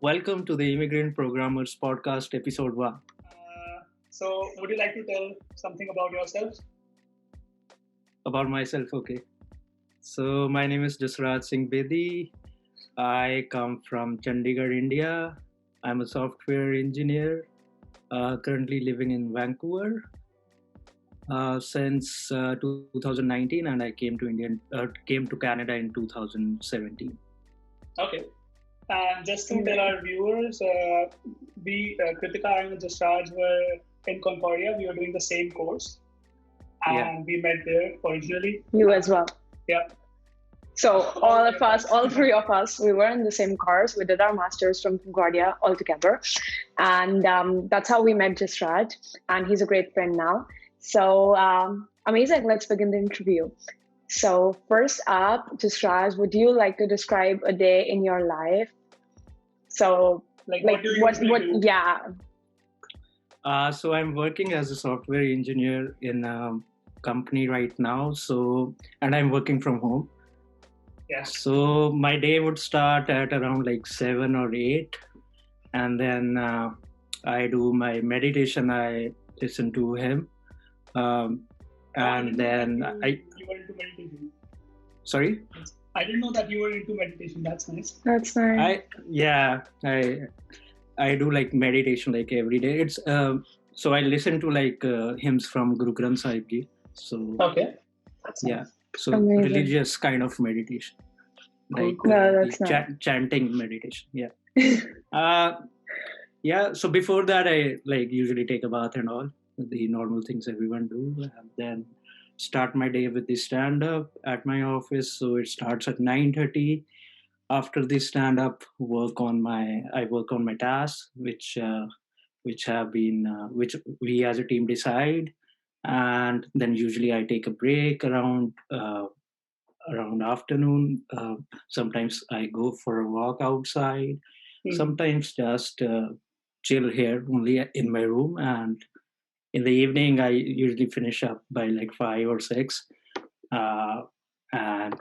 Welcome to the Immigrant Programmers Podcast, Episode 1. Would you like to tell something about yourself? About myself, okay. So, my name is Jasraj Singh Bedi. I come from Chandigarh, India. I'm a software engineer, currently living in Vancouver since 2019, and I came to Canada in 2017. Okay. And just to tell our viewers, Kritika and Jasraj were in Concordia. We were doing the same course, and we met there originally. You as well. Yeah. So all three of us, we were in the same course. We did our masters from Concordia all together, and that's how we met Jasraj. And he's a great friend now. So amazing. Let's begin the interview. So first up, Jasraj, would you like to describe a day in your life? So what do you do? Yeah. So I'm working as a software engineer in a company right now. And I'm working from home. Yeah. So my day would start at around like 7 or 8, and then I do my meditation. I listen to him, and then you were into meditation. Sorry. I didn't know that you were into meditation. That's nice. That's nice. I do like meditation like every day. It's so I listen to like hymns from Guru Granth Sahib Ji. So okay. That's nice. Yeah. So amazing. Religious kind of meditation, like that's nice. chanting meditation. Yeah. Yeah. So before that, I like usually take a bath and all the normal things everyone do, and then start my day with the stand-up at my office. So it starts at 9:30. After the stand-up, I work on my tasks, which we as a team decide, and then usually I take a break around afternoon. Sometimes I go for a walk outside. Sometimes just chill here only in my room, and in the evening I usually finish up by like 5 or 6, and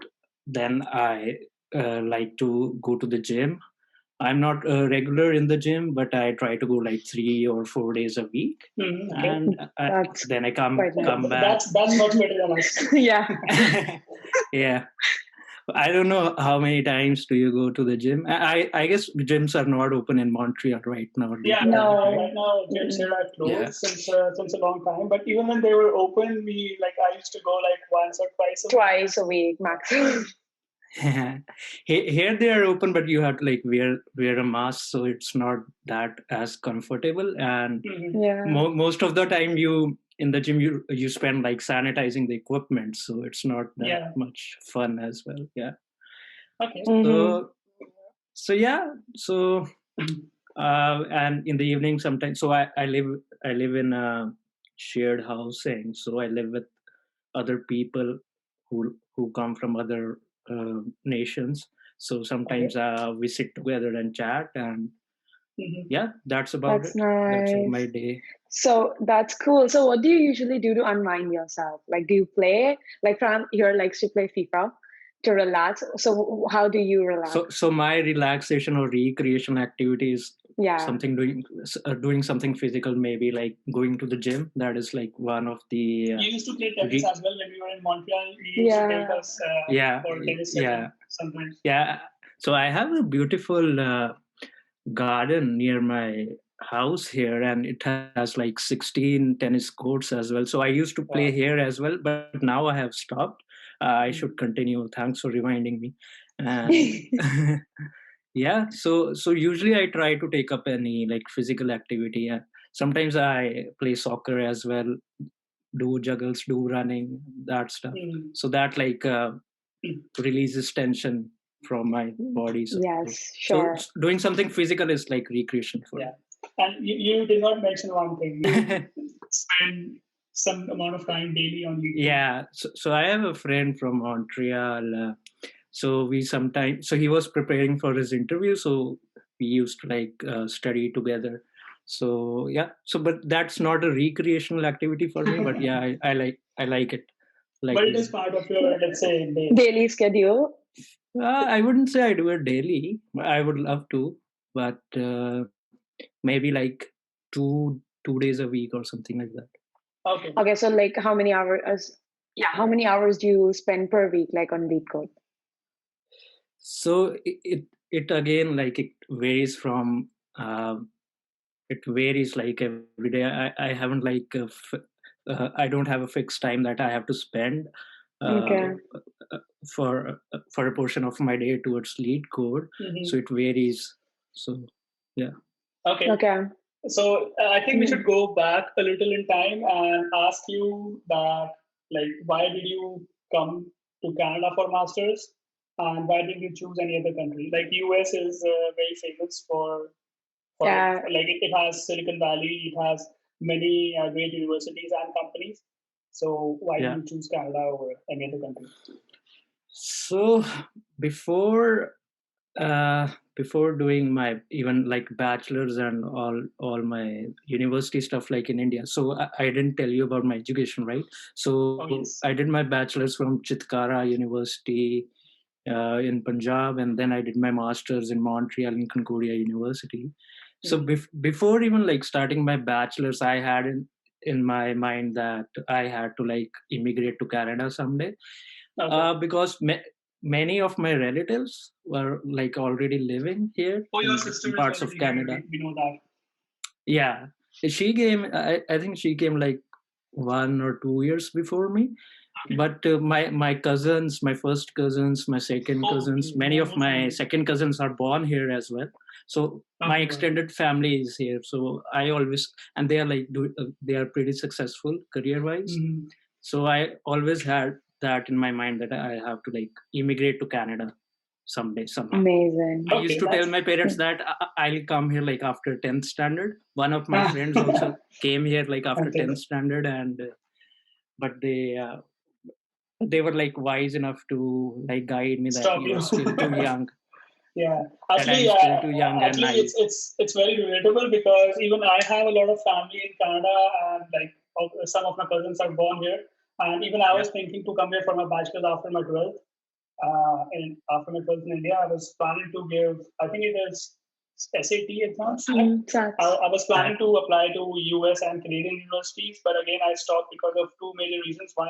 then I like to go to the gym. I'm not regular in the gym, but I try to go like 3 or 4 days a week, Okay. and then I come back. That's much better than us. Yeah. Yeah. I don't know how many times do you go to the gym. I guess gyms are not open in Montreal right now. Yeah, no. Right now gyms here are closed since a long time. But even when they were open, I used to go like once or twice a week maximum. Here they are open, but you have to like wear a mask, so it's not that as comfortable. And most of the time in the gym you spend like sanitizing the equipment, so it's not that much fun as well. Yeah. Okay. So yeah. So and in the evening sometimes. So I live in a shared housing. So I live with other people who come from other nations. So sometimes we sit together and chat, and yeah, that's about That's it. Nice. That's my day. So that's cool. So what do you usually do to unwind yourself? Like, do you play? Like, Fran here likes to play FIFA to relax. So how do you relax? So my relaxation or recreation activity is something doing something physical, maybe like going to the gym. That is like one of the. You used to play tennis as well when we were in Montreal. You used to take us for tennis sometimes. Yeah. So I have a beautiful garden near my house here, and it has like 16 tennis courts as well. So I used to play here as well, but now I have stopped. I should continue. Thanks for reminding me. Yeah, so usually I try to take up any like physical activity. Sometimes I play soccer as well, do juggles, do running, that stuff. So that like releases tension from my body. So, yes, sure. So doing something physical is like recreation for me. And you did not mention one thing. You spend some amount of time daily on YouTube. Yeah, so I have a friend from Montreal. So he was preparing for his interview, so we used to like study together. So yeah, but that's not a recreational activity for me. But yeah, I like it. But it is part of your, let's say, daily schedule. I wouldn't say I do it daily, but I would love to. but maybe like two days a week or something like that. Okay, so like how many hours? Yeah, how many hours do you spend per week, like on Lead Code? So it again, like it varies from it varies like every day. I haven't like I don't have a fixed time that I have to spend Okay. For a portion of my day towards Lead Code. So it varies. So yeah. Okay. So I think we should go back a little in time and ask you that, like, why did you come to Canada for masters, and why didn't you choose any other country? Like US is very famous for Yeah. like it has Silicon Valley, it has many great universities and companies. So why did Yeah. you choose Canada over any other country? So before doing my even like bachelor's and all my university stuff like in India, so I didn't tell you about my education, right? So yes. I did my bachelor's from Chitkara University in Punjab, and then I did my master's in Montreal in Concordia University. So before even like starting my bachelor's, I had in my mind that I had to like immigrate to Canada someday, because many of my relatives were like already living here in parts of Canada. We know that. Yeah, she came. I think she came like 1 or 2 years before me. But my cousins, my first cousins, my second cousins, many of my second cousins are born here as well. So my extended family is here. So I always, and they are like they are pretty successful career wise. So I always had that in my mind that I have to like immigrate to Canada someday somehow. Amazing. I used to tell my parents that I'll come here like after 10th standard. One of my friends also came here like after 10th standard, and but they were like wise enough to like guide me that you're still too young. Yeah, actually, still too young and naive. It's very relatable because even I have a lot of family in Canada, and like some of my cousins are born here, and even I was thinking to come here for my bachelor's after my 12th. After my 12th in India, I was planning to give, I think it is SAT exams. I was planning to apply to US and Canadian universities, but again, I stopped because of two major reasons. One,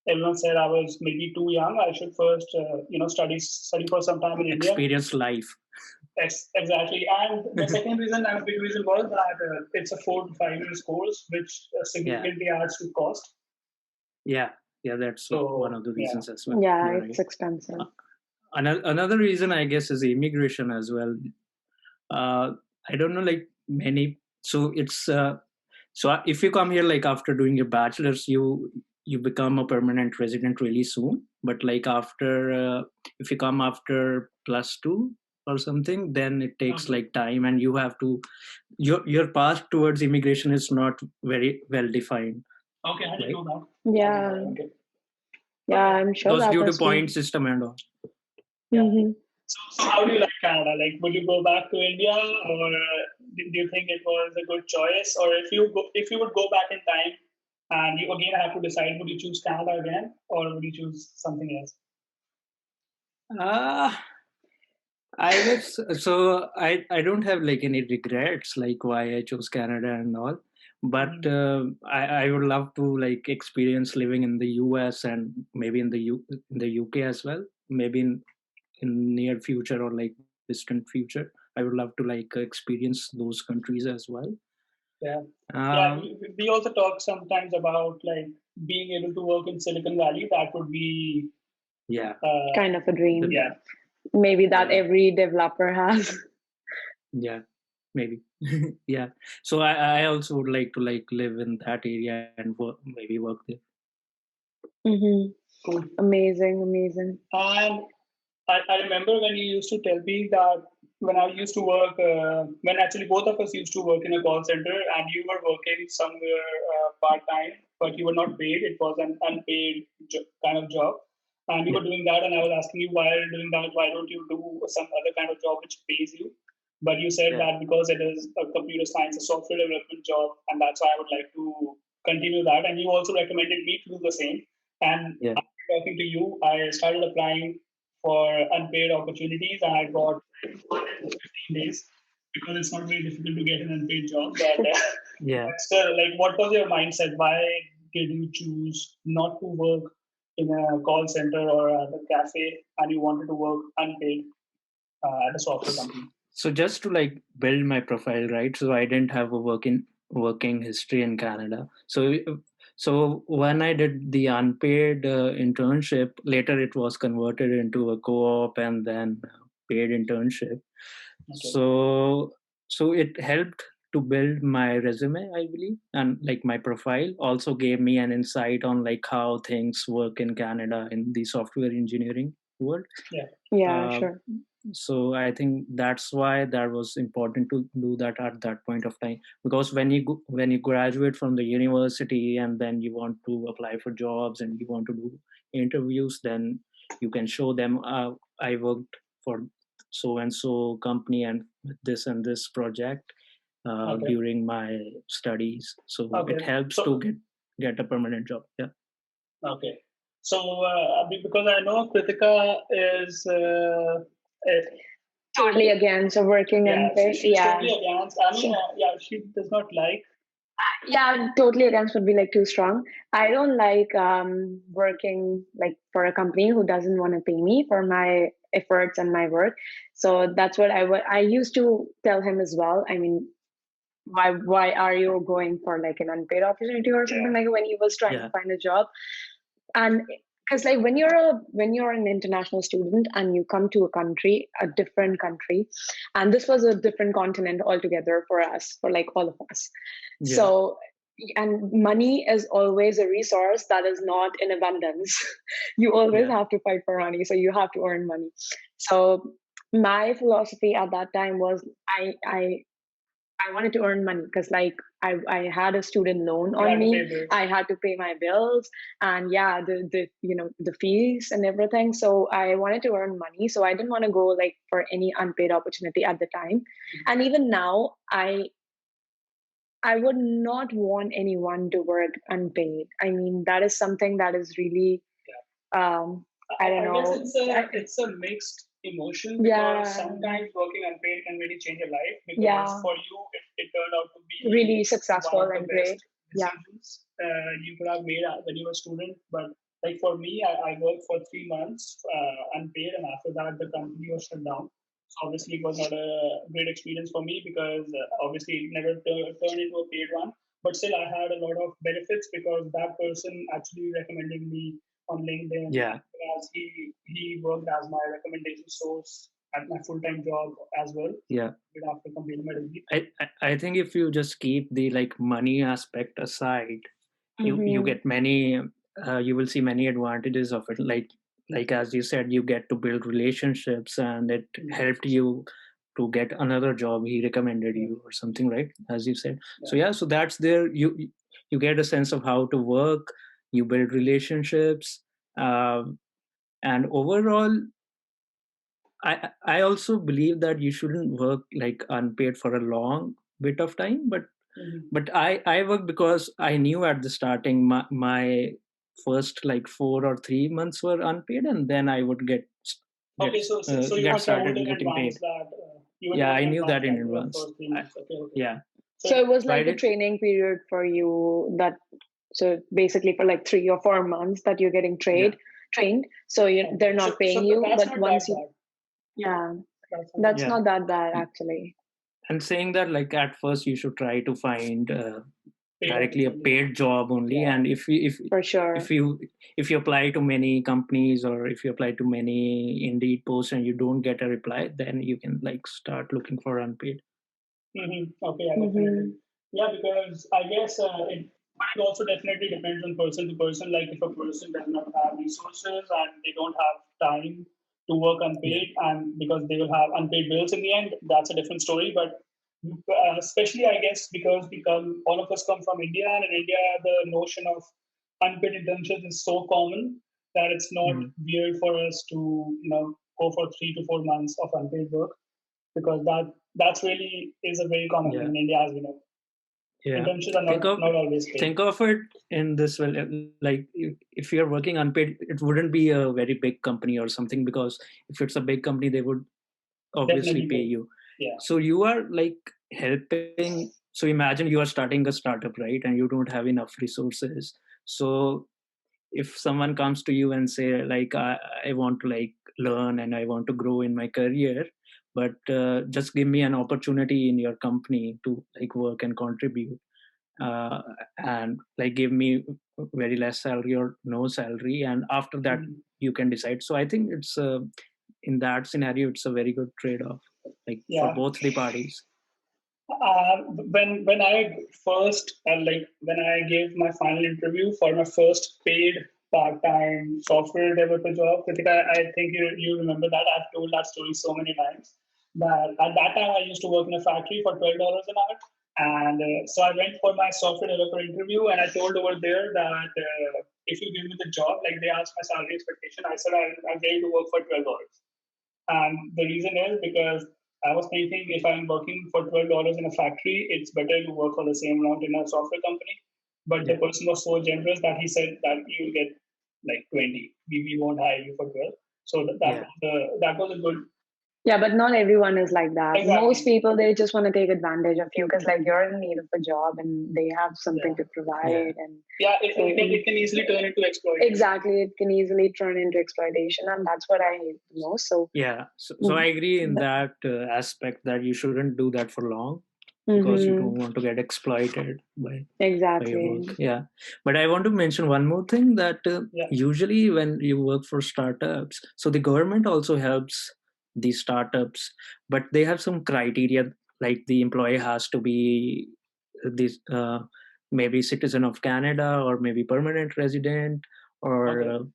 everyone said I was maybe too young. I should first, study for some time in India. Experience life. Exactly. And the second reason, and a big reason, was that it's a 4 to 5 years course, which significantly adds to cost. Yeah, that's one of the reasons as well. Yeah, it's expensive. Another reason, I guess, is immigration as well. I don't know, like many. So it's so if you come here like after doing your bachelor's, you become a permanent resident really soon. But like after if you come after +2 or something, then it takes like time, and you have to your path towards immigration is not very well defined. Okay, I didn't know that. Yeah. Yeah, I'm sure because due to point system and all. So how do you like Canada? Like, would you go back to India, or do you think it was a good choice? Or if you would go back in time and you again have to decide, would you choose Canada again, or would you choose something else? I guess so. I don't have like any regrets like why I chose Canada and all, but I would love to like experience living in the US and maybe in the UK as well. Maybe in near future or like distant future, I would love to like experience those countries as well. Yeah, we also talk sometimes about like being able to work in Silicon Valley. That would be kind of a dream. Yeah, maybe that every developer has. Yeah, maybe. Yeah. So I also would like to like live in that area and maybe work there. Cool. Amazing. And I remember when you used to tell me that when I used to work, when actually both of us used to work in a call center, and you were working somewhere part time, but you were not paid. It was an unpaid kind of job, and you were doing that. And I was asking you, why are you doing that? Why don't you do some other kind of job which pays you? But you said that because it is a computer science, a software development job, and that's why I would like to continue that. And you also recommended me to do the same. And after talking to you, I started applying for unpaid opportunities, and I got 15 days because it's not very difficult to get an unpaid job. But Yeah. still, like, what was your mindset? Why did you choose not to work in a call center or at a cafe, and you wanted to work unpaid at a software company? So just to like build my profile, right? So I didn't have a working history in Canada. So when I did the unpaid internship, later it was converted into a co-op and then paid internship. Okay. So it helped to build my resume, I believe, and like my profile. Also gave me an insight on like how things work in Canada in the software engineering world. Yeah, sure. So I think that's why that was important to do that at that point of time, because when you graduate from the university and then you want to apply for jobs and you want to do interviews, then you can show them I worked for so and so company and this and this project during my studies. So it helps to get a permanent job. Yeah. Okay. So because I know Kritika is totally against working unpaid. She's totally against. I mean, she does not like. Yeah, totally against would be like too strong. I don't like working like for a company who doesn't want to pay me for my efforts and my work. So that's what I used to tell him as well. I mean, why are you going for like an unpaid opportunity or something like when he was trying to find a job? And because like when you're an international student and you come to a different country, and this was a different continent altogether for us, for like all of us. So, and money is always a resource that is not in abundance. You always have to fight for money, so you have to earn money. So my philosophy at that time was I wanted to earn money because like I had a student loan on me. I had to pay my bills and the the fees and everything. So I wanted to earn money. So I didn't want to go like for any unpaid opportunity at the time. And even now I would not want anyone to work unpaid. I mean, that is something that is really I don't know. I guess it's a mixed emotion because sometimes working unpaid can really change your life because for you it turned out to be really successful and great. Decisions you could have made when you were a student, but like for me, I worked for 3 months unpaid, and after that the company was shut down. So obviously it was not a great experience for me because obviously it never turned into a paid one. But still, I had a lot of benefits because that person actually recommended me on LinkedIn. As he worked as my recommendation source at my full-time job as well. After completing my degree. I think if you just keep the like money aspect aside, you get many you will see many advantages of it. Like as you said, you get to build relationships, and it helped you to get another job. He recommended you or something, right? As you said. So that's there. You get a sense of how to work. You build relationships, and overall, I also believe that you shouldn't work like unpaid for a long bit of time, but I work because I knew at the starting my first like 4 or 3 months were unpaid, and then I would get started getting paid. I knew that in advance. So it was like a training period for you so basically for like 3 or 4 months that you're getting trained. So they're not paying you, but once you that's not that bad actually. And saying that like at first you should try to find directly a paid job only, and if you apply to many companies or if you apply to many Indeed posts and you don't get a reply, then you can like start looking for unpaid. Because I guess it also definitely depends on person to person. Like if a person does not have resources and they don't have time to work unpaid, and because they will have unpaid bills in the end, that's a different story. But especially, I guess, because all of us come from India, and in India, the notion of unpaid internships is so common that it's not weird for us to go for 3 to 4 months of unpaid work, because that's really is a very common thing in India, as we know. Internships are not always paid. Think of it in this way, like if you're working unpaid, it wouldn't be a very big company or something, because if it's a big company, they would obviously Definitely pay pay. you. Yeah. So you are like helping. So imagine you are starting a startup, right? And you don't have enough resources. So if someone comes to you and say like, I want to like learn and I want to grow in my career, but just give me an opportunity in your company to like work and contribute, and like give me very less salary or no salary, and after that you can decide. So I think it's in that scenario it's a very good trade-off, like for both the parties. When I first when I gave my final interview for my first paid part-time software developer job, Kritika, I think you remember that. I've told that story so many times. That at that time I used to work in a factory for $12 an hour, and so I went for my software developer interview, and I told over there that if you give me the job, like they asked my salary expectation, I said I'm ready to work for $12. And the reason is because I was thinking if I'm working for $12 in a factory, it's better to work for the same amount in a software company. But the person was so generous that he said that you get like 20. We won't hire you for 12. So that was a good. Yeah, but not everyone is like that. Exactly. Most people, they just want to take advantage of you because like you're in need of a job and they have something to provide. And it can easily turn into exploitation. Exactly, it can easily turn into exploitation, and that's what I hate the most. So so I agree in that aspect that you shouldn't do that for long, because you don't want to get exploited by your work. But I want to mention one more thing, that usually when you work for startups, so the government also helps these startups, but they have some criteria, like the employee has to be this maybe citizen of Canada, or maybe permanent resident, or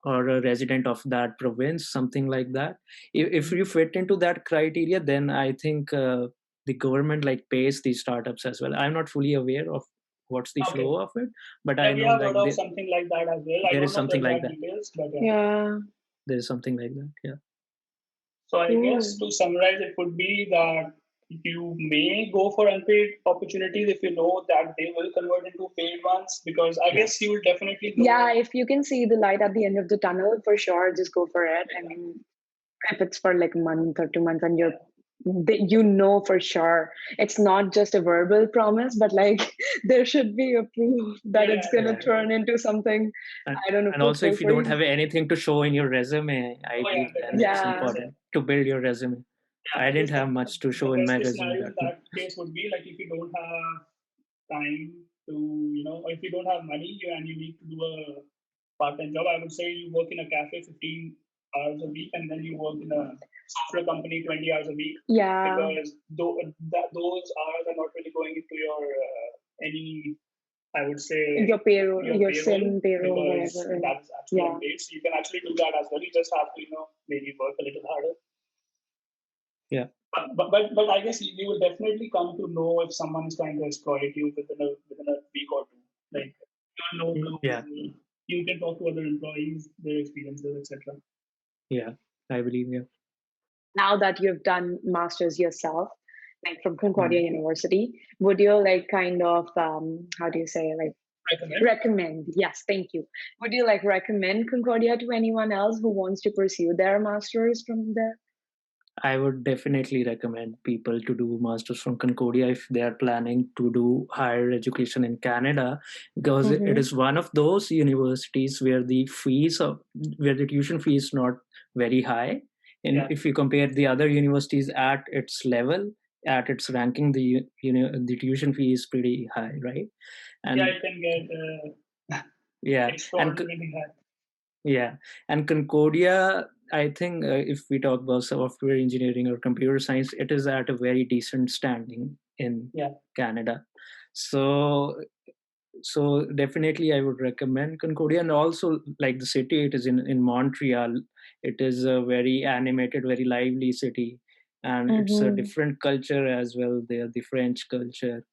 or a resident of that province, something like that. If you fit into that criteria, then I think the government like pays these startups as well. I'm not fully aware of what's the flow of it, but I know like heard of something like that as well. There is something like that. Details, but there is something like that. So I guess to summarize, it would be that you may go for unpaid opportunities if you know that they will convert into paid ones, because I guess you will definitely go. If you can see the light at the end of the tunnel, for sure, just go for it. I mean, if it's for like a month or 2 months and you know for sure it's not just a verbal promise, but like there should be a proof that it's going to turn into something. I don't know. And also, if you don't have anything to show in your resume, I believe it's important to build your resume. I didn't have much to show in my resume. In that case would be like if you don't have time to, if you don't have money and you need to do a part-time job, I would say you work in a cafe 15 hours a week, and then you work in a software company 20 hours a week. Because those hours are not really going into your I would say your payroll, your SIM payroll, because that's actually unpaid. So you can actually do that as well. You just have to, maybe work a little harder. But I guess you will definitely come to know if someone is trying to exploit you within a week or two. Like you'll know. You can talk to other employees, their experiences, etc. Yeah, I believe. Now that you've done masters yourself, like from Concordia University, would you like kind of how do you say, like recommend? Yes, thank you. Would you like recommend Concordia to anyone else who wants to pursue their masters from there? I would definitely recommend people to do masters from Concordia if they are planning to do higher education in Canada, because it is one of those universities where the tuition fee is not very high. And if you compare the other universities at its level, at its ranking, the tuition fee is pretty high, right? And it can get extraordinarily high. Yeah, and Concordia, I think if we talk about software engineering or computer science, it is at a very decent standing in Canada. So definitely I would recommend Concordia. And also, like the city, it is in Montreal. It is a very animated, very lively city, and it's a different culture as well there, the French culture.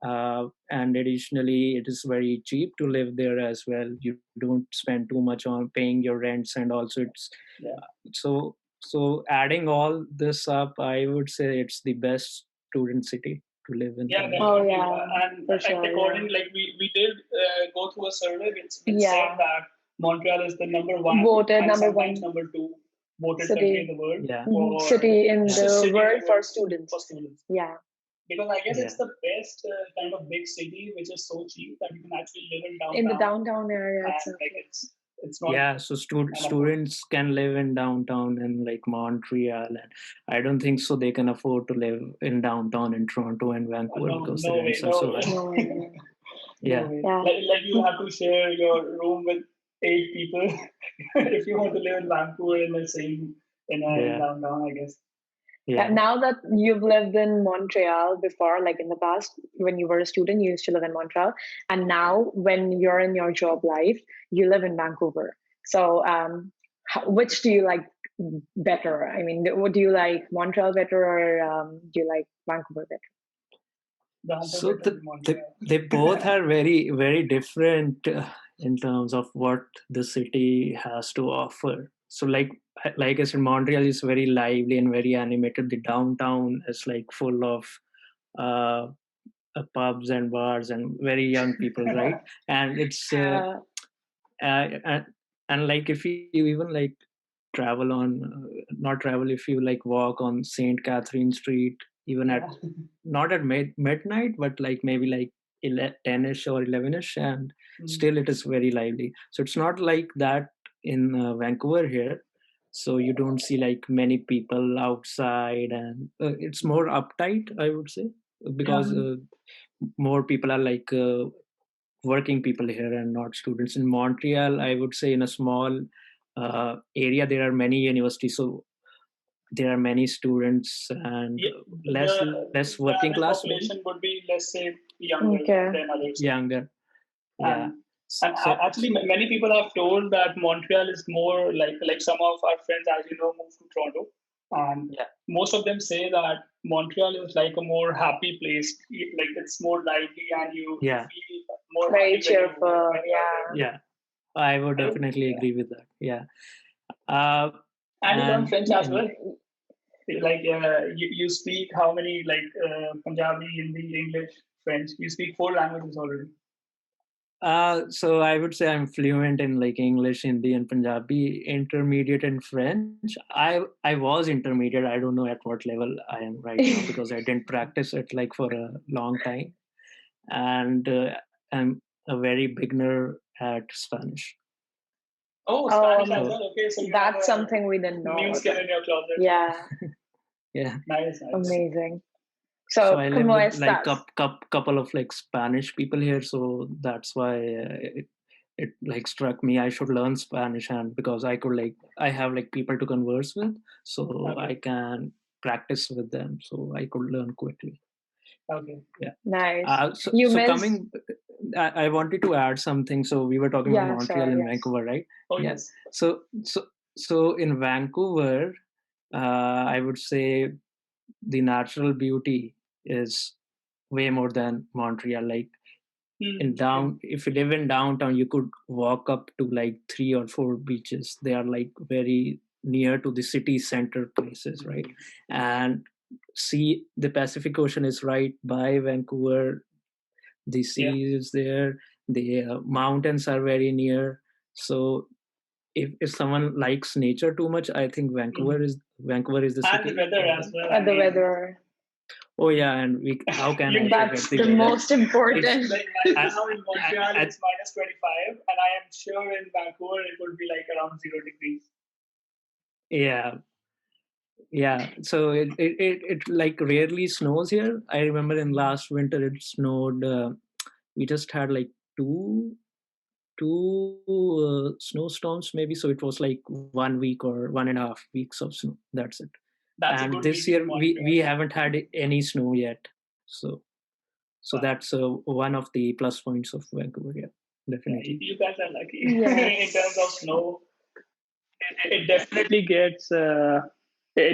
And additionally, it is very cheap to live there as well. You don't spend too much on paying your rents, and also it's so adding all this up, I would say it's the best student city to live in. Yeah, Oh, definitely. yeah, And for sure. according, like we did go through a survey which said that Montreal is the number one Voted and number sometimes one number two voted country in city. the world Yeah. for City in the city in world the for world students. for students. Yeah. Because I guess Yeah. it's the best kind of big city which is so cheap that you can actually live in downtown. In the downtown area And itself. like it's not. Yeah, so students can live in downtown in like Montreal, and I don't think so they can afford to live in downtown in Toronto and Vancouver because the rents are so high. No way. Yeah. No way. Yeah. Like you have to share your room with 8 people if you want to live in Vancouver in the same in Yeah. downtown, I guess. Yeah. Now that you've lived in Montreal before, like in the past, when you were a student, you used to live in Montreal. And now when you're in your job life, you live in Vancouver. So which do you like better? I mean, do you like Montreal better or do you like Vancouver better? So they both are very, very different in terms of what the city has to offer. So like I said, Montreal is very lively and very animated. The downtown is like full of uh, pubs and bars and very young people, right? And it's and like if you even like travel on not travel if you like walk on St. Catherine Street even at not at midnight but like maybe like 10ish or 11ish and still it is very lively. So it's not like that in Vancouver here. So you don't see like many people outside and it's more uptight, I would say, because more people are like working people here and not students. In Montreal, I would say in a small area, there are many universities, so there are many students and less working class. Population would be, let's say, younger than others. Younger, yeah. And actually, many people have told that Montreal is more like some of our friends, as you know, moved to Toronto. And most of them say that Montreal is like a more happy place. Like it's more lively and you feel more very cheerful. Yeah, I would definitely agree with that. Yeah. And you learn French as well. Like you speak how many Punjabi, Hindi, English, French? You speak 4 languages already. So I would say I'm fluent in like English, Hindi, and Punjabi. Intermediate in French. I was intermediate. I don't know at what level I am right now because I didn't practice it like for a long time, and I'm a very beginner at Spanish. Oh, Spanish as well. Okay, so that's something we didn't know. New skill in your closet. Yeah. Yeah. Nice. Amazing. So I live with like couple of like Spanish people here, so that's why it like struck me I should learn Spanish, and because I could like I have like people to converse with, so I can practice with them, so I could learn quickly. Okay. Yeah. Nice. So coming, I wanted to add something. So we were talking about Montreal and Vancouver, right? Oh yes. So in Vancouver, I would say the natural beauty is way more than Montreal. Like if you live in downtown, you could walk up to like 3 or 4 beaches. They are like very near to the city center places, right? And see, the Pacific Ocean is right by Vancouver. The sea is there. The mountains are very near. So if someone likes nature too much, I think Vancouver is the city. And the weather as well. And the weather. Oh yeah, and how can I that's the most important. It's like right now in Montreal it's minus 25, and I am sure in Vancouver it would be like around 0 degrees. Yeah. So it like rarely snows here. I remember in last winter it snowed. We just had like two snowstorms maybe. So it was like 1 week or 1.5 weeks of snow. That's it. And this year we haven't had any snow yet. So that's one of the plus points of Vancouver. Yeah, definitely. You guys are lucky in terms of snow. It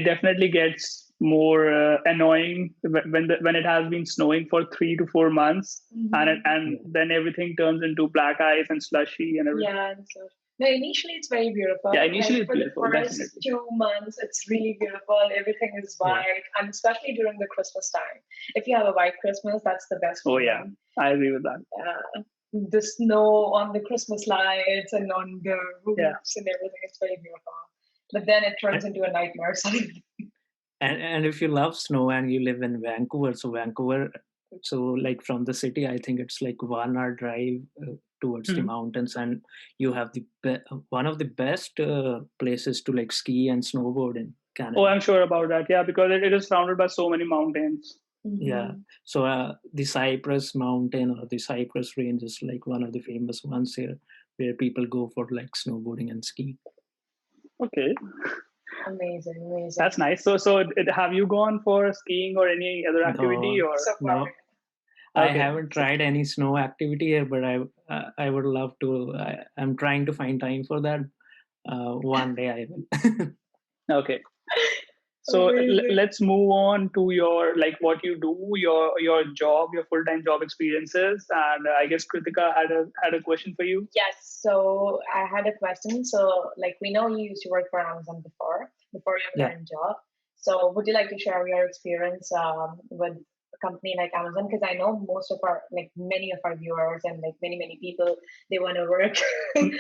definitely gets more annoying when it has been snowing for 3 to 4 months, and then everything turns into black ice and slushy and everything. Yeah. No, initially it's very beautiful. Yeah, initially it's for beautiful, the first definitely. 2 months, it's really beautiful. Everything is white, and especially during the Christmas time. If you have a white Christmas, that's the best feeling. Oh yeah, I agree with that. The snow on the Christmas lights and on the roofs and everything, it's very beautiful. But then it turns into a nightmare. And if you love snow and you live in Vancouver, so like from the city, I think it's like 1 hour drive towards the mountains, and you have one of the best places to like ski and snowboard in Canada. Oh, I'm sure about that. Yeah, because it is surrounded by so many mountains. Yeah, so the Cypress Mountain or the Cypress Range is like one of the famous ones here, where people go for like snowboarding and skiing. Okay. Amazing. That's nice. So have you gone for skiing or any other activity? No. I haven't tried any snow activity here, but I would love to. I'm trying to find time for that. One day I will. Okay. So let's move on to your what you do, your job, your full-time job experiences, and I guess Kritika had a question for you. Yes, so I had a question. So we know you used to work for Amazon before your current job. So would you like to share your experience with a company like Amazon? Because I know most of our many of our viewers and many people, they want to work.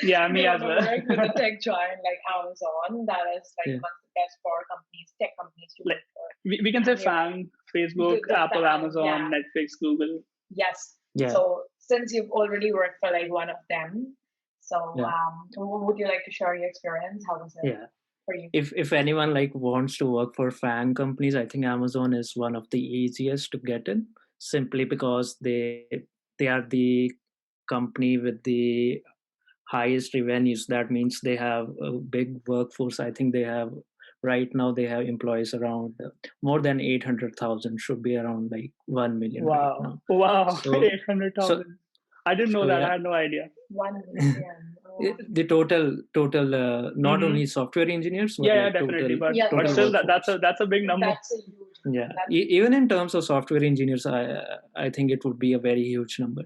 Yeah, me as well. Work with a tech giant like Amazon. That is one of the best tech companies to work for. We can say FAANG, Facebook, Apple, FAANG, Amazon, Netflix, Google. Yes. Yeah. So since you've already worked for one of them, so would you like to share your experience? How was it? Yeah. If anyone wants to work for FAANG companies, I think Amazon is one of the easiest to get in, simply because they are the company with the highest revenues. That means they have a big workforce. I think right now they have employees around more than 800,000, should be around 1 million. Wow. Right now. Wow. So, 800,000. I didn't know that. Yeah. I had no idea. 1 million. The total, not only software engineers. But definitely. But still, that's a big number. That's a huge. Yeah. Even in terms of software engineers, I think it would be a very huge number.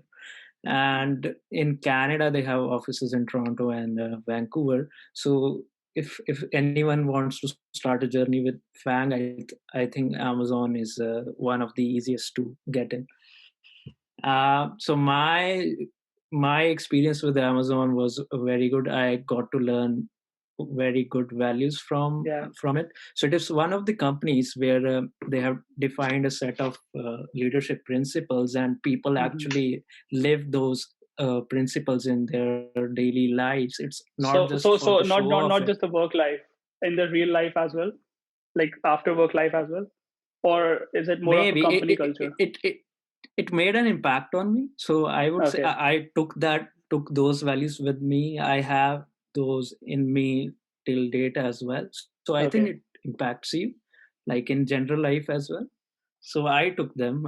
And in Canada, they have offices in Toronto and Vancouver. So if anyone wants to start a journey with FAANG, I think Amazon is one of the easiest to get in. So my experience with Amazon was very good. I got to learn very good values from it. So it is one of the companies where they have defined a set of leadership principles, and people actually live those principles in their daily lives. It's not just not just the work life, in the real life as well, after work life as well, or is it more of a company culture? It made an impact on me. So I would say I took those values with me. I have those in me till date as well. So I think it impacts you, in general life as well. So I took them.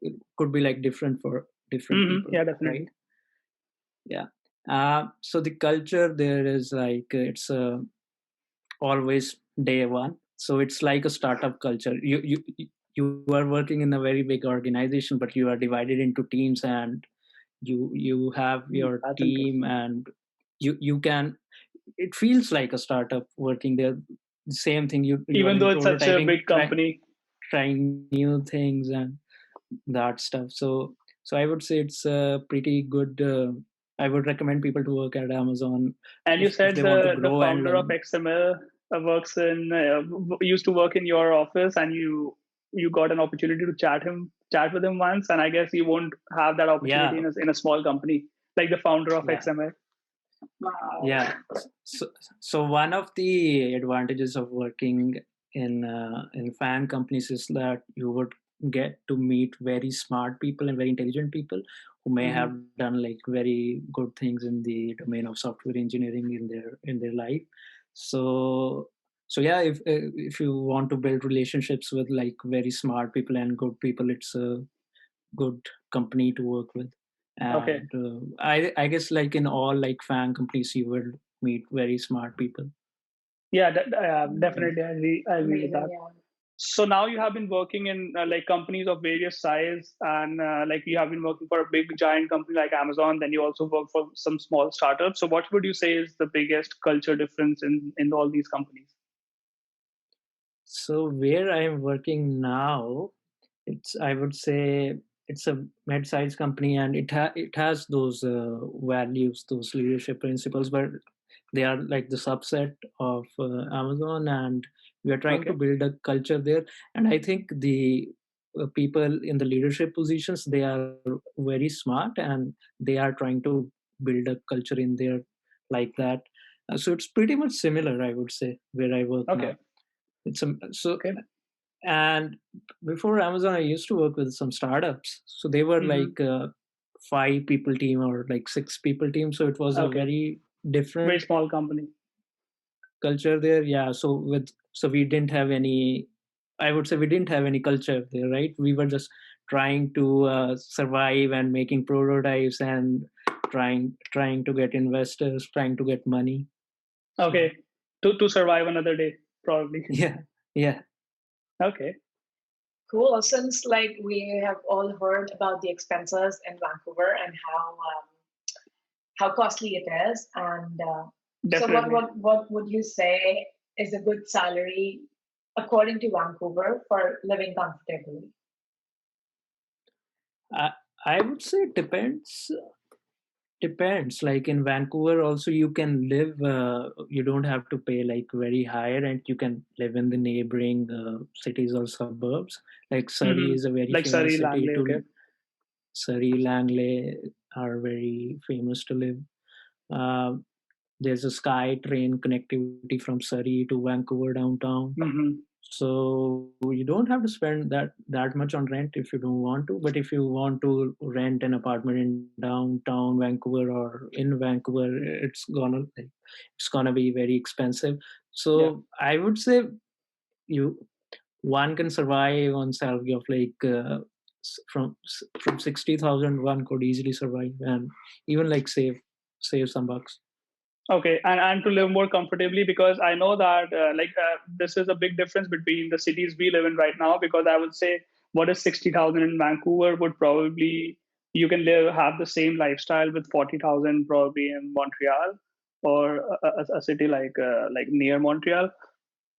It could be different for different people. Yeah, definitely. Right? Yeah. So the culture there is it's always day one. So it's like a startup culture. You are working in a very big organization, but you are divided into teams, and you have your team, and you can. It feels like a startup working there. The same thing. Even though it's such a big company, trying new things and that stuff. So I would say it's pretty good. I would recommend people to work at Amazon. And you said the founder of XML used to work in your office, and you got an opportunity to chat with him once, and I guess you won't have that opportunity in a small company like the founder of XML. Wow. Yeah. So one of the advantages of working in FAANG companies is that you would get to meet very smart people and very intelligent people who may have done very good things in the domain of software engineering in their life. So yeah, if you want to build relationships with very smart people and good people, it's a good company to work with. And I guess in all FAANG companies, you will meet very smart people. Yeah, definitely. I agree with that. So now you have been working in like companies of various size, and like you have been working for a big giant company like Amazon. Then you also work for some small startups. So what would you say is the biggest culture difference in all these companies? So where I am working now, I would say it's a mid-sized company, and it has those values, those leadership principles, but they are like the subset of Amazon, and we are trying to build a culture there. And I think the people in the leadership positions, they are very smart, and they are trying to build a culture in there like that. So it's pretty much similar, I would say, where I work now. And before Amazon, I used to work with some startups. So they were like 5 people team or like 6 people team. So it was a very different, very small company culture there. Yeah. So we didn't have any. I would say we didn't have any culture there, right? We were just trying to survive and making prototypes and trying to get investors, trying to get money. Okay, to survive another day, probably. Yeah. Okay. Cool. Since like we have all heard about the expenses in Vancouver and how costly it is, and so what would you say is a good salary according to Vancouver for living comfortably? I would say it depends. Like in Vancouver also, you can live, you don't have to pay like very high rent. You can live in the neighboring cities or suburbs. Like Surrey is a very like famous Surrey, city Langley, to Surrey, Langley are very famous to live. There's a sky train connectivity from Surrey to Vancouver downtown. So you don't have to spend that much on rent if you don't want to. But if you want to rent an apartment in downtown Vancouver or in Vancouver, it's gonna be very expensive. So I would say one can survive on salary of like from 60,000. One could easily survive and even like save some bucks. Okay, and to live more comfortably, because I know that this is a big difference between the cities we live in right now. Because I would say what is 60,000 in Vancouver would probably you can have the same lifestyle with 40,000 probably in Montreal or a city like near Montreal.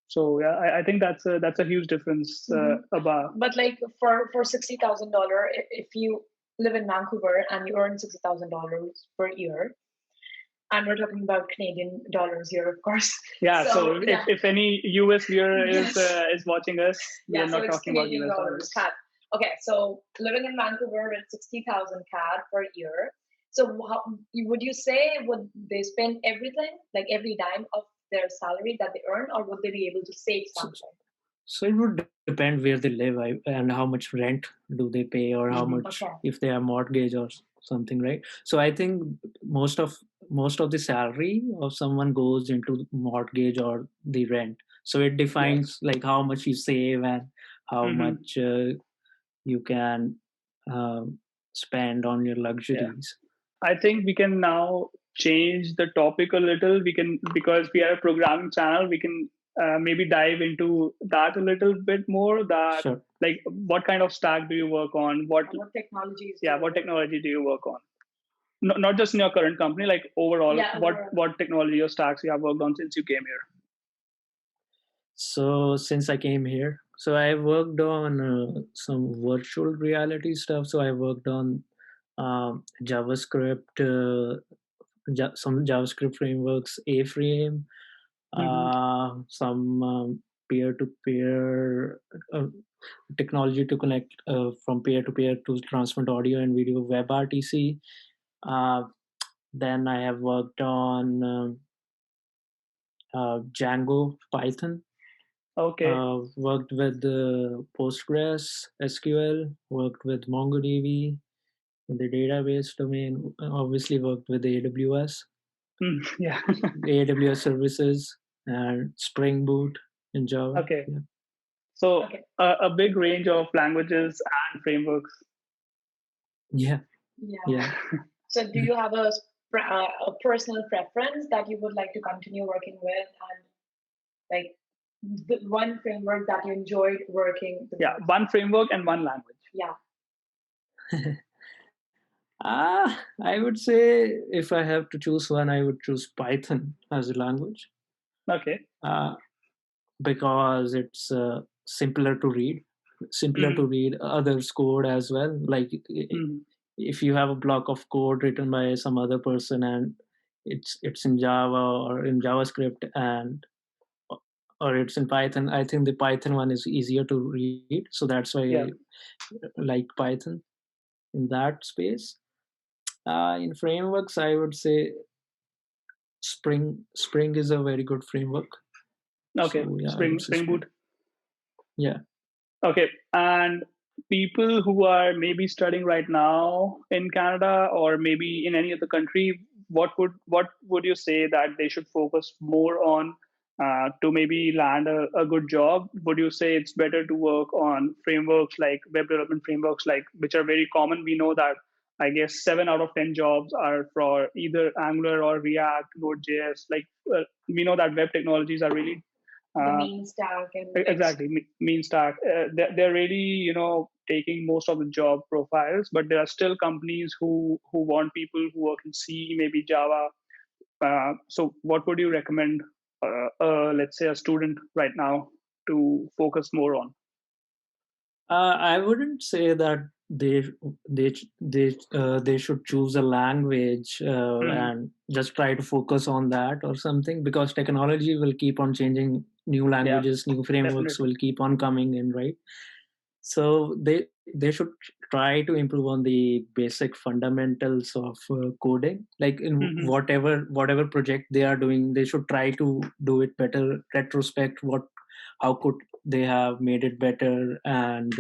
So yeah, I think that's a huge difference. About But like for $60,000, if you live in Vancouver and you earn $60,000 per year, and we're talking about Canadian dollars here, of course. Yeah. So if any US viewer is watching us, we're not talking about US dollars. Okay, so living in Vancouver with 60,000 CAD per year. So would you say would they spend everything, like every dime of their salary that they earn, or would they be able to save something? So it would depend where they live and how much rent do they pay, or how much if they have mortgage or something, right? So I think most of the salary of someone goes into mortgage or the rent. So it defines like how much you save and how much you can spend on your luxuries. I think we can now change the topic a little. We can, because we are a programming channel, we can maybe dive into that a little bit more. Like, what kind of stack do you work on? What technologies? What technology do you work on? Not just in your current company, like overall, what technology or stacks you have worked on since you came here? So since I came here, so I worked on some virtual reality stuff. So I worked on JavaScript, some JavaScript frameworks, A-Frame, some peer-to-peer technology to connect from peer-to-peer to transmit audio and video, WebRTC. Then I have worked on Django, Python. Okay. Worked with Postgres, SQL, worked with MongoDB in the database domain, obviously worked with AWS. Yeah. AWS services and Spring Boot in Java. Okay. Yeah. So a big range of languages and frameworks. Yeah. So do you have a personal preference that you would like to continue working with, and like the one framework that you enjoyed working the most? one framework and one language. Yeah. I would say if I have to choose one, I would choose Python as a language. Okay. Because it's simpler to read others' code as well. Like if you have a block of code written by some other person and it's in Java or in JavaScript and or it's in Python, I think the Python one is easier to read. So that's why I like Python in that space. In frameworks, I would say Spring is a very good framework. Okay, so, yeah, Spring Boot. Yeah. Okay, and people who are maybe studying right now in Canada or maybe in any other country, what would you say that they should focus more on to maybe land a good job? Would you say it's better to work on frameworks like web development frameworks, like which are very common? We know that I guess 7 out of 10 jobs are for either Angular or React, Node.js. Like we know that web technologies are really the mean stack and exactly mean stack. They're really taking most of the job profiles, but there are still companies who want people who work in C, maybe Java. So what would you recommend, let's say, a student right now to focus more on? I wouldn't say that they should choose a language and just try to focus on that or something, because technology will keep on changing. New languages, new frameworks will keep on coming in, right? So they should try to improve on the basic fundamentals of coding. Like in whatever project they are doing, they should try to do it better. Retrospect how could they have made it better, and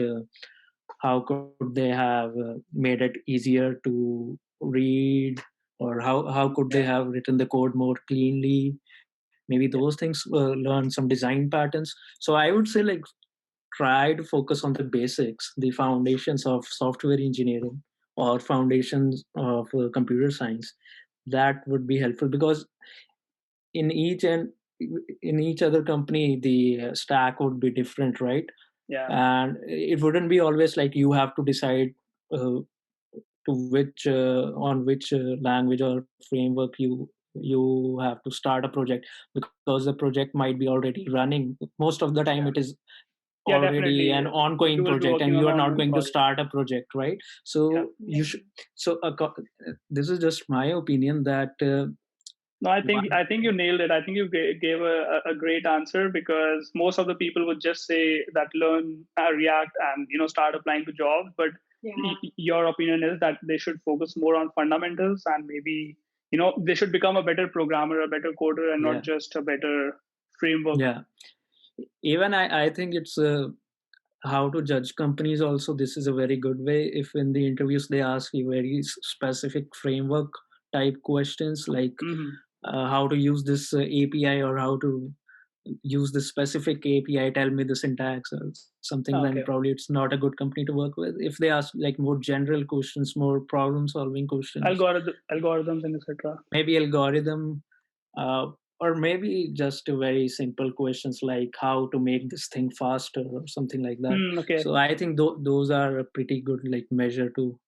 how could they have made it easier to read, or how could they have written the code more cleanly. Maybe those things, learn some design patterns. So I would say, like, try to focus on the basics, the foundations of software engineering or foundations of computer science. That would be helpful, because in each and in each other company the stack would be different, right? And it wouldn't be always like you have to decide to which on which language or framework you have to start a project, because the project might be already running. Most of the time it is already an ongoing project, and you are not going to start a project, right? So you should. So this is just my opinion that no, I think you nailed it. I think you gave a great answer, because most of the people would just say that learn React and start applying to jobs. But your opinion is that they should focus more on fundamentals, and maybe they should become a better programmer, a better coder, and not just a better framework. Yeah. Even I think it's how to judge companies also. This is a very good way. If in the interviews they ask you very specific framework type questions, like how to use this API, or how to use this specific API, tell me the syntax or something, then probably it's not a good company to work with. If they ask like more general questions, more problem solving questions, algorithms and etc. Maybe algorithm, or maybe just very simple questions like how to make this thing faster or something like that. So I think those are a pretty good like measure to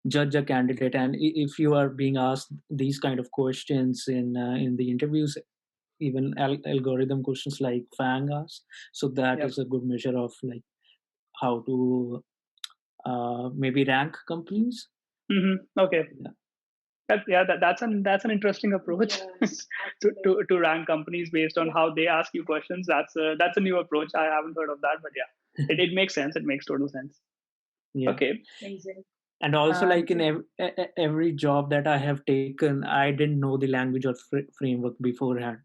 judge a candidate. And if you are being asked these kind of questions in the interviews, even algorithm questions like Fang asks, so that is a good measure of like how to maybe rank companies. Okay. That's an interesting approach. to rank companies based on how they ask you questions. That's a new approach. I haven't heard of that, but it makes sense. It makes total sense. Okay. Amazing. And also, like in every job that I have taken, I didn't know the language or framework beforehand.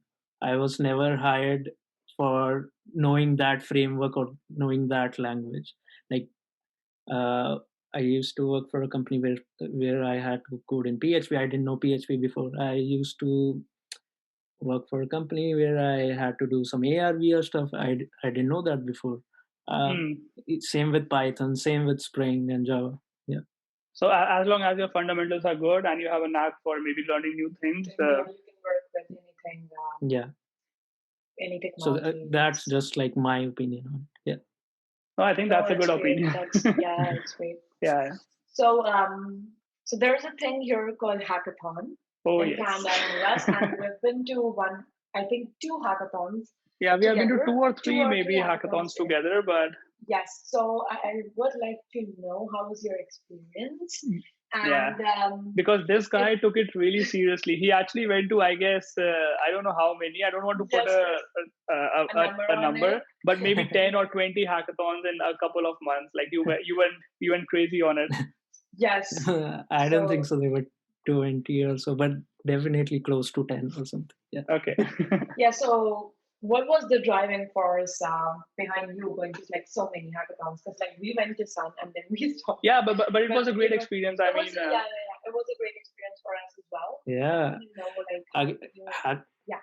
I was never hired for knowing that framework or knowing that language. Like I used to work for a company where I had to code in PHP. I didn't know PHP before. I used to work for a company where I had to do some AR/VR stuff. I didn't know that before. Same with Python, same with Spring and Java. Yeah. So as long as your fundamentals are good and you have a knack for maybe learning new things, you can work with anything. Yeah. any So technology. that's just like my opinion on it. Yeah. No, I think that's a good great. opinion. Yeah, it's great. Yeah. So so there's a thing here called hackathon in Canada and US, and we've been to I think 2 hackathons. Yeah, we have been to together. 2 or 3 2 or maybe 3 hackathons together, but yes. So I would like to know, how was your experience? And because this guy took it really seriously. He actually went to, I guess, I don't know how many. I don't want to put a number, but maybe 10 or 20 hackathons in a couple of months. Like you went crazy on it. Yes. I don't think so. They were 20 or so, but definitely close to 10 or something. Yeah. Okay. Yeah. So what was the driving force behind you going to like so many hackathons? Because like we went to some and then we stopped. Yeah, but it was a great experience. It was a great experience for us as well. Yeah. Yeah.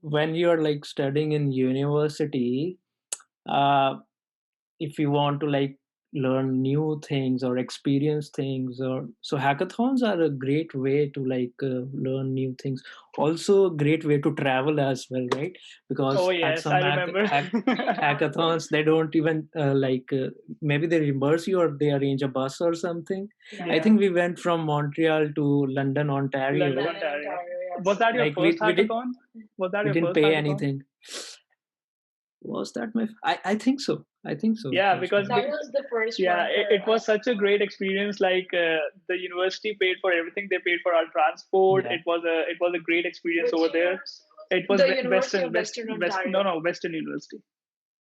When you're like studying in university, if you want to like learn new things or experience things, or so hackathons are a great way to like learn new things. Also a great way to travel as well, right? Because at some hackathons they don't even maybe they reimburse you or they arrange a bus or something. I think we went from Montreal to London, Ontario. Was that your first hackathon? We didn't pay anything. Was that my? I think so. Yeah, because that was the first. Yeah, it was such a great experience. Like the university paid for everything. They paid for our transport. Yeah. It was a great experience over there. It was Western University.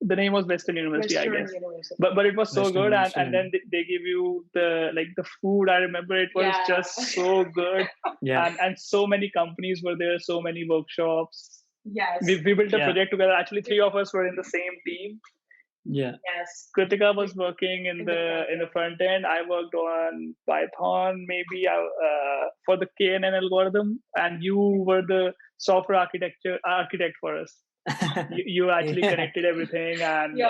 The name was Western University, I guess. But it was so good, and then they give you the food. I remember it was just so good. Yeah, and so many companies were there. So many workshops. Yes, we built a project together. Actually, 3 of us were in the same team. Yeah. Yes. Kritika was working in the front end. I worked on Python, maybe for the KNN algorithm, and you were the software architect for us. You actually connected everything, and we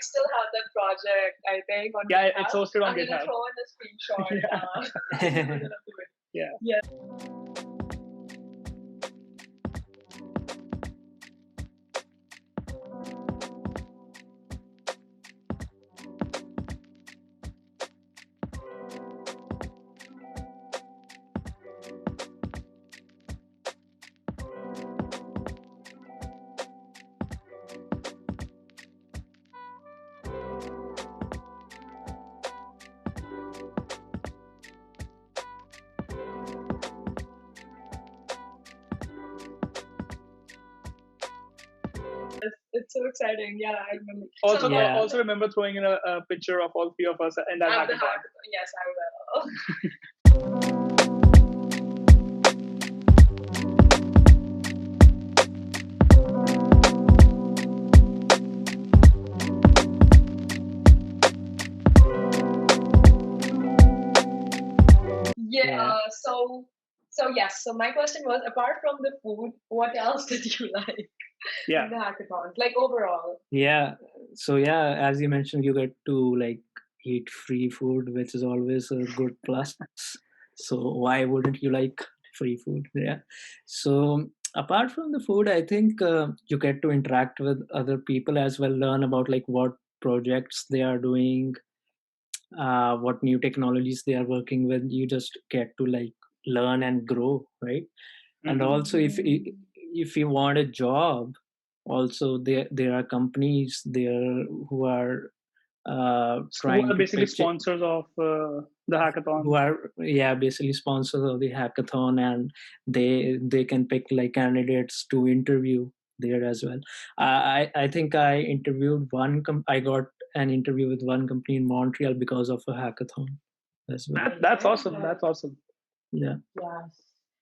still have that project. I think on GitHub. It's hosted on GitHub. I'm gonna throw in a screenshot. Yeah. It's so exciting. Yeah, I remember. Also remember throwing in a picture of all 3 of us in that hackathon. Yes, I will. So my question was, apart from the food, what else did you like? In the hackathons, like overall? Yeah. So as you mentioned, you get to like eat free food, which is always a good plus. So why wouldn't you like free food? Yeah. So apart from the food, I think you get to interact with other people as well, learn about like what projects they are doing, what new technologies they are working with. You just get to like learn and grow, right? And also if you want a job, also there are companies there who are trying to basically sponsors of the hackathon, who are basically sponsors of the hackathon, and they can pick like candidates to interview there as well. I think I interviewed I got an interview with one company in Montreal because of a hackathon as well. That's awesome. Yeah.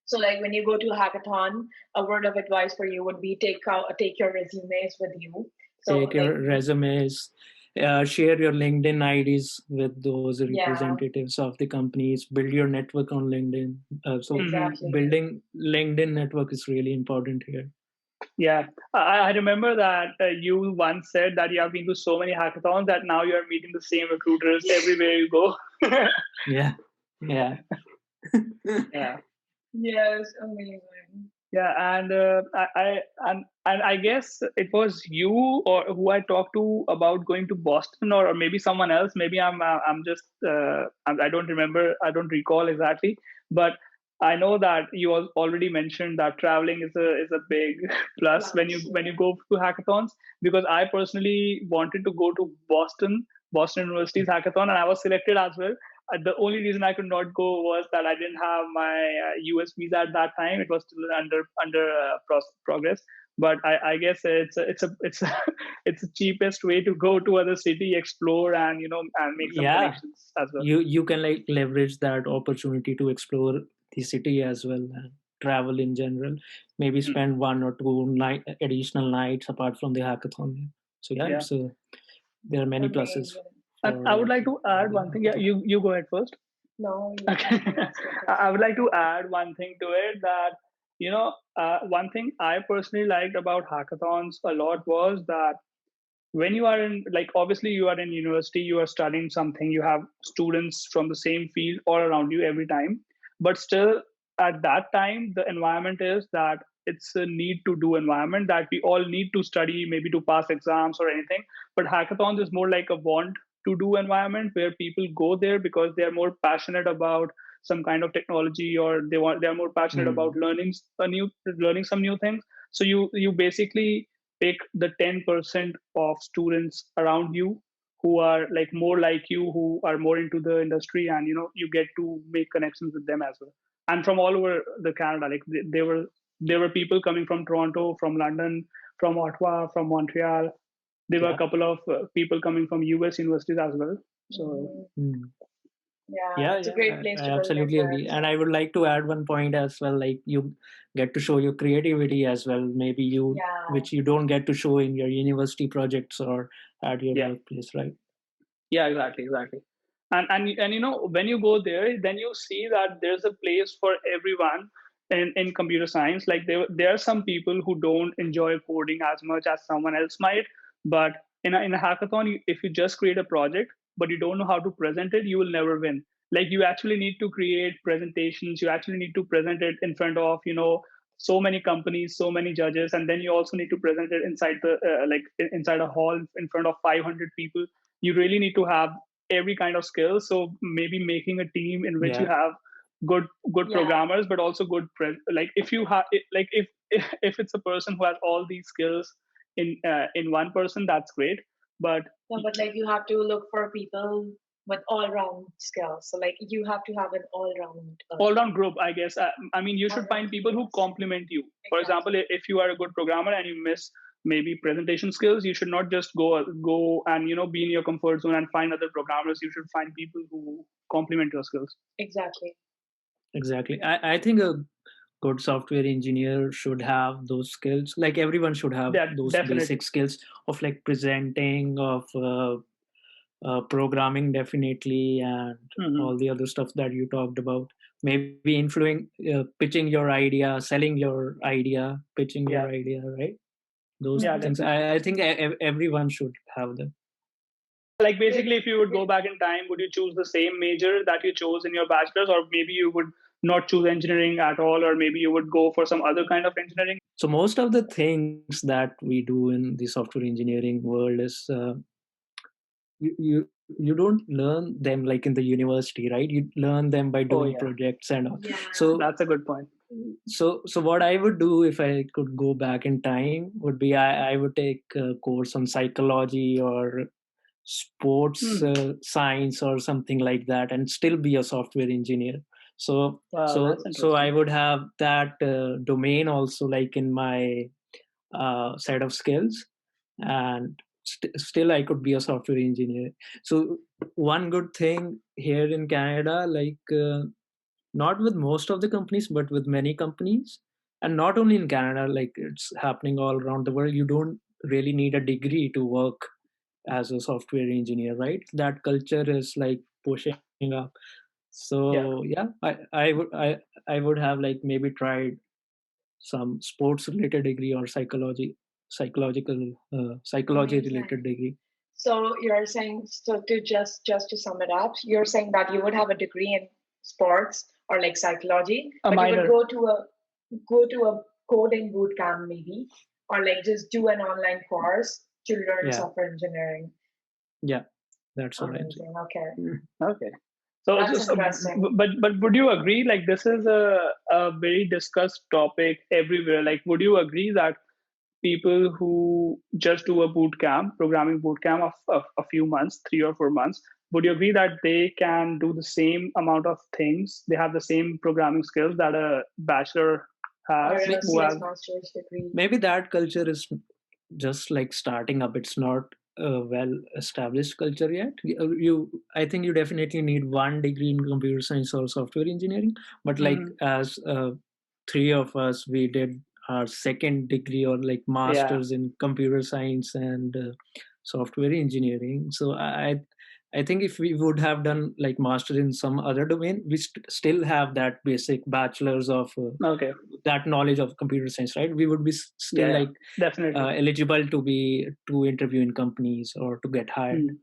So like when you go to a hackathon, a word of advice for you would be take your resumes with you. So take your resumes, share your LinkedIn IDs with those representatives of the companies, build your network on LinkedIn. Building LinkedIn network is really important here. Yeah, I remember that you once said that you have been to so many hackathons that now you are meeting the same recruiters everywhere you go. Yeah. Yeah. Yes, amazing. Yeah, and And I guess it was you or who I talked to about going to Boston, or maybe someone else. Maybe I'm just I don't remember. I don't recall exactly. But I know that you already mentioned that traveling is a big plus when you go to hackathons. Because I personally wanted to go to Boston University's hackathon, and I was selected as well. The only reason I could not go was that I didn't have my US visa at that time. It was still under progress. But I guess it's a it's the cheapest way to go to other city, explore, and and make some connections as well. You can like leverage that opportunity to explore the city as well and travel in general. Maybe spend 1 or 2 additional nights apart from the hackathon. So it's there are many pluses. And I would like to add one thing. Yeah, you go ahead first. No. Okay. I would like to add one thing to it, that one thing I personally liked about hackathons a lot was that when you are in, like, obviously you are in university, you are studying something, you have students from the same field all around you every time, but still at that time the environment is that it's a need to do environment, that we all need to study maybe to pass exams or anything. But hackathons is more like a want to do environment where people go there because they are more passionate about some kind of technology, or they're more passionate about learning some new things. So you basically pick the 10% of students around you who are like more like you, who are more into the industry, and you get to make connections with them as well. And from all over the Canada, like there were people coming from Toronto, from London, from Ottawa, from Montreal. There were a couple of people coming from US universities as well. So it's a great place to I absolutely agree. And I would like to add one point as well, like you get to show your creativity as well, maybe which you don't get to show in your university projects or at your workplace, right? Yeah, exactly. And when you go there, then you see that there's a place for everyone in computer science. Like there are some people who don't enjoy coding as much as someone else might, but in a hackathon, if you just create a project but you don't know how to present it, you will never win. Like you actually need to create presentations, you actually need to present it in front of so many companies, so many judges, and then you also need to present it inside the inside a hall in front of 500 people. You really need to have every kind of skill. So maybe making a team in which you have good programmers, but also good like if you have like if it's a person who has all these skills in one person, that's great. But but like you have to look for people with all-round skills. So like you have to have an all-round group, I guess. I mean, you should find people who complement you. For example, if you are a good programmer and you miss maybe presentation skills, you should not just go and be in your comfort zone and find other programmers. You should find people who complement your skills. Exactly. I think a good software engineer should have those skills. Like everyone should have those basic skills of like presenting, of programming, definitely, and all the other stuff that you talked about. Maybe pitching your idea, selling your idea, pitching your idea, right? Those things. I think everyone should have them. Like basically, if you would go back in time, would you choose the same major that you chose in your bachelor's, or maybe you would not choose engineering at all, or maybe you would go for some other kind of engineering? So most of the things that we do in the software engineering world is you don't learn them like in the university, right? You learn them by doing projects and all. So that's a good point. So what I would do if I could go back in time would be I would take a course on psychology or sports science or something like that, and still be a software engineer. So I would have that domain also, like in my set of skills, and still I could be a software engineer. So one good thing here in Canada, like not with most of the companies, but with many companies, and not only in Canada, like it's happening all around the world, you don't really need a degree to work as a software engineer, right? That culture is like pushing up. So I would have like maybe tried some sports related degree or psychology related degree. So you're saying, so to just to sum it up, you're saying that you would have a degree in sports or like psychology, but you would go to a coding boot camp maybe, or like just do an online course to learn Yeah. software engineering. Yeah, that's what I think. Amazing. Okay. Okay. So, That's interesting. but would you agree, like, this is a very discussed topic everywhere? Like, would you agree that people who just do a boot camp, programming boot camp of a few months, 3 or 4 months, would you agree that they can do the same amount of things? They have the same programming skills that a bachelor has, Or who has master's degree. Maybe that culture is just like starting up. It's not a well established culture yet. I think you definitely need one degree in computer science or software engineering, but like as three of us, we did our second degree or like masters in computer science and software engineering. So I think if we would have done like master in some other domain, we still have that basic bachelor's of that knowledge of computer science, right? We would be still like definitely eligible to interview in companies or to get hired.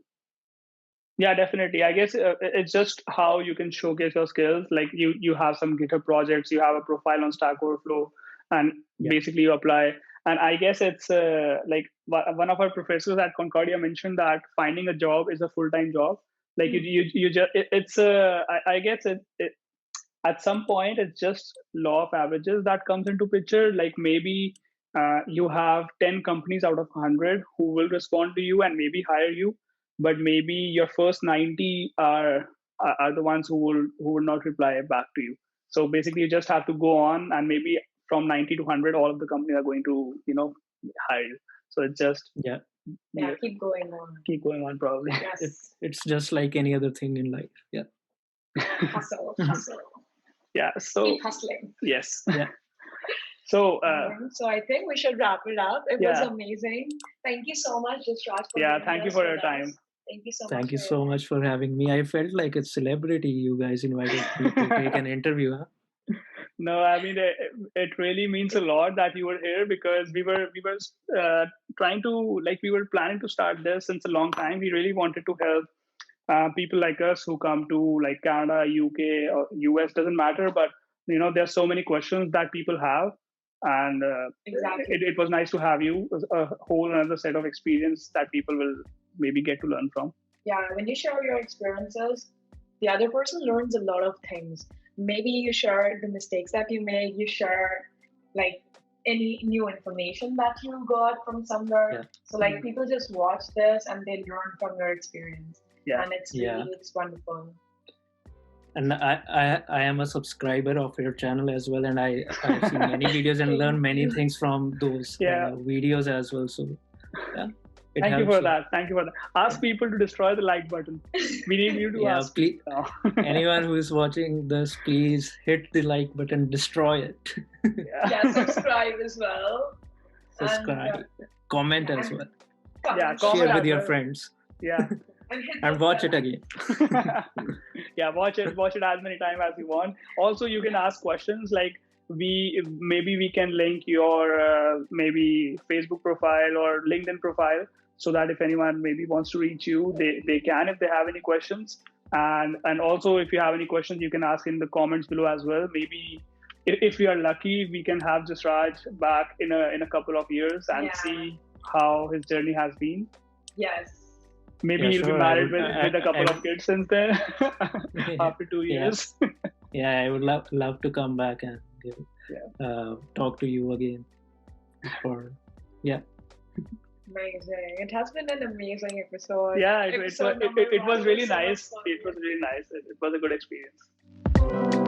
Yeah, definitely. I guess it's just how you can showcase your skills. Like you have some GitHub projects, you have a profile on Stack Overflow, and basically you apply. And I guess it's like one of our professors at Concordia mentioned that finding a job is a full-time job. Like you just it's I guess it at some point it's just law of averages that comes into picture. Like maybe you have 10 companies out of 100 who will respond to you and maybe hire you, but maybe your first 90 are the ones who will not reply back to you. So basically you just have to go on, and maybe from 90 to 100 all of the companies are going to hire you. So it's just keep going on probably. Yes. It's just like any other thing in life. Hustle so keep hustling. Yes. So I think we should wrap it up. It was amazing. Thank you so much, Jasraj, for thank you for your time. Thank you so much. Thank you so much for having me. I felt like a celebrity. You guys invited me to take an interview, huh? No, I mean it really means a lot that you were here, because we were trying to, like, we were planning to start this since a long time. We really wanted to help people like us who come to like Canada, UK, or US, doesn't matter. But there's so many questions that people have, and it was nice to have you, a whole another set of experience that people will maybe get to learn from. Yeah, when you share your experiences, the other person learns a lot of things. Maybe you share the mistakes that you made, you share like any new information that you got from somewhere. So like people just watch this and they learn from your experience. And it's really it's wonderful. And I am a subscriber of your channel as well, and I've seen many videos and learned many things from those videos as well. So Thank you for that. Ask people to destroy the like button. We need you to ask. Please, anyone who is watching this, please hit the like button, destroy it. Subscribe as well. Subscribe. Comment as well. Share with your friends. And watch it again. Watch it as many times as you want. Also, you can ask questions. Like we can link your maybe Facebook profile or LinkedIn profile, so that if anyone maybe wants to reach you, they can, if they have any questions. And also, if you have any questions, you can ask in the comments below as well. Maybe if we are lucky, we can have Jasraj back in a couple of years and see how his journey has been. Yes. Maybe he'll be married with a couple of kids since then after 2 years. I would love to come back and talk to you again. Amazing. It has been an amazing episode. It was really nice. It was really nice. It was a good experience.